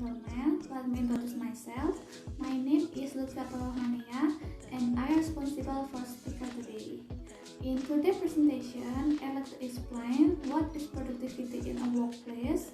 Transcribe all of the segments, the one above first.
gentlemen, let me introduce myself. My name is Lutfiatul and I am responsible for speaker today. In today's presentation, I like to explain what is productivity in a workplace.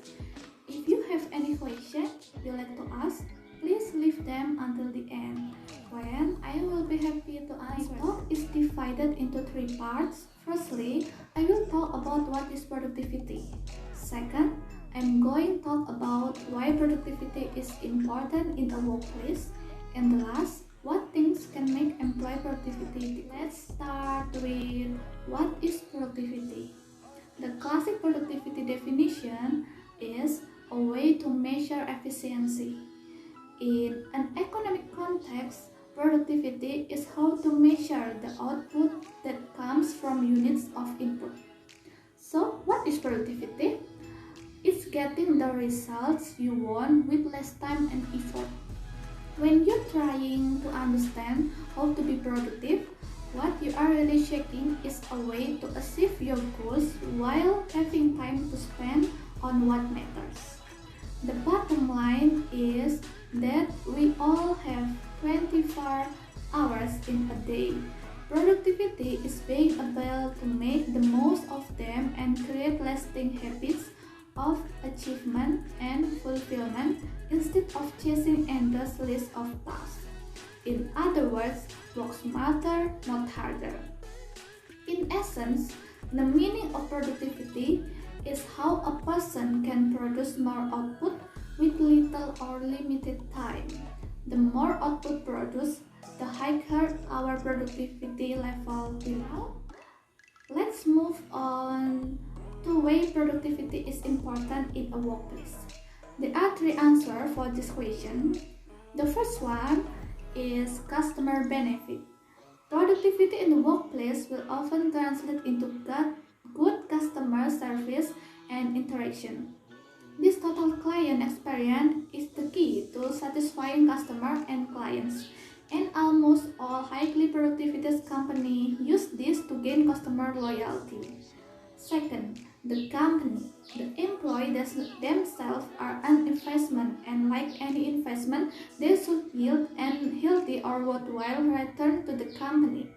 If you have any question you like to ask, please leave them until the end, when I will be happy to answer. My talk is divided into three parts. Firstly, I will talk about what is productivity. Second, I'm going to talk about why productivity is important in a workplace. And the last, what things can make employee productivity. Let's start with what is productivity. The classic productivity definition is a way to measure efficiency. In an economic context, productivity is how to measure the output that comes from units of input. So, what is productivity? It's getting the results you want with less time and effort. When you're trying to understand how to be productive, what you are really checking is a way to achieve your goals while having time to spend on what matters. The bottom line is that we all have 24 hours in a day. Productivity is being able to make the most of them and create lasting habits of achievement and fulfillment instead of chasing endless lists of tasks. In other words, work smarter, not harder. In essence, the meaning of productivity is how a person can produce more output with little or limited time. The more output produced, the higher our productivity level will be. Let's move on to why productivity is important in a workplace. There are three answers for this question. The first one is customer benefit. Productivity in the workplace will often translate into good customer service and interaction. This total client experience is the key to satisfying customers and clients, and almost all highly productive companies use this to gain customer loyalty. Second, the company. The employees themselves are an investment, and like any investment, they should yield a healthy or worthwhile return to the company.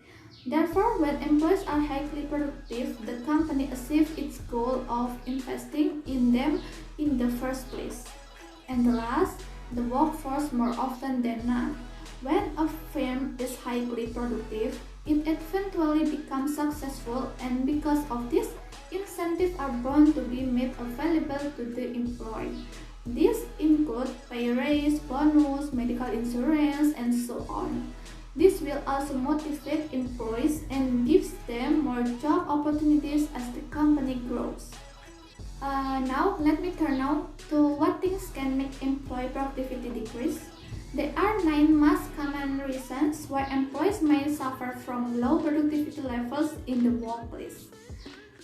Therefore, when employees are highly productive, the company achieves its goal of investing in them in the first place. And the last, the workforce more often than not. When a firm is highly productive, it eventually becomes successful, and because of this, incentives are bound to be made available to the employee. These include pay raise, bonus, medical insurance, and so on. This will also motivate employees and gives them more job opportunities as the company grows. Now, let me turn now to what things can make employee productivity decrease. There are 9 most common reasons why employees may suffer from low productivity levels in the workplace.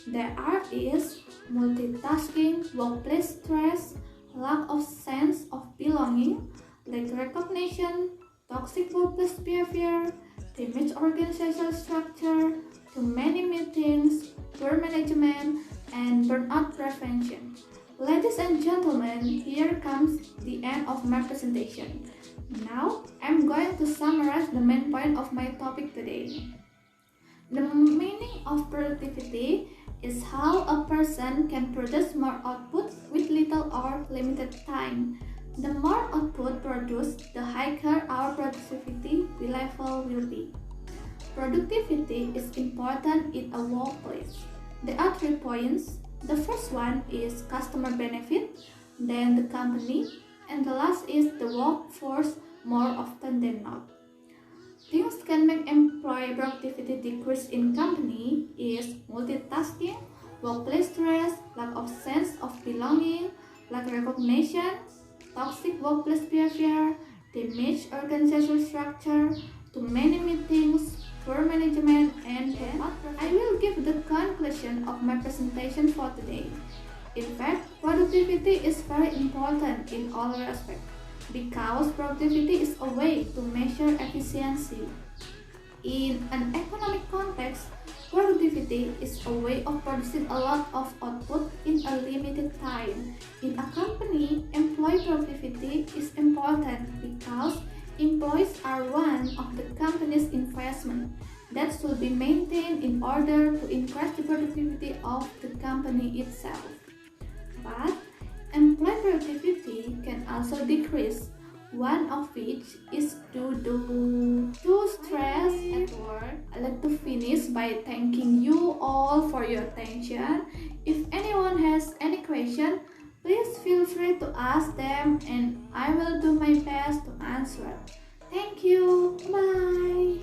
There is multitasking, workplace stress, lack of sense of belonging, lack recognition, toxic workplace behavior, damaged organizational structure, too many meetings, poor management, and burnout prevention. Ladies and gentlemen, here comes the end of my presentation. Now, I'm going to summarize the main point of my topic today. The meaning of productivity is how a person can produce more output with little or limited time. The more output produced, the higher our productivity level will be. Productivity is important in a workplace. There are 3 points. The first one is customer benefit, then the company, and the last is the workforce more often than not. Things can make employee productivity decrease in company is multitasking, workplace stress, lack of sense of belonging, lack recognition, toxic workplace behavior, damaged organizational structure, too many meetings, poor management, and I will give the conclusion of my presentation for today. In fact, productivity is very important in all aspects because productivity is a way to measure efficiency. In an economic context, productivity is a way of producing a lot of output in a limited time. In a company, employees employee productivity is important because employees are one of the company's investment that should be maintained in order to increase the productivity of the company itself. But employee productivity can also decrease, one of which is due to stress at work. I'd like to finish by thanking you all for your attention. If anyone has any question, please feel free to ask them and I will do my best to answer. Thank you. Bye.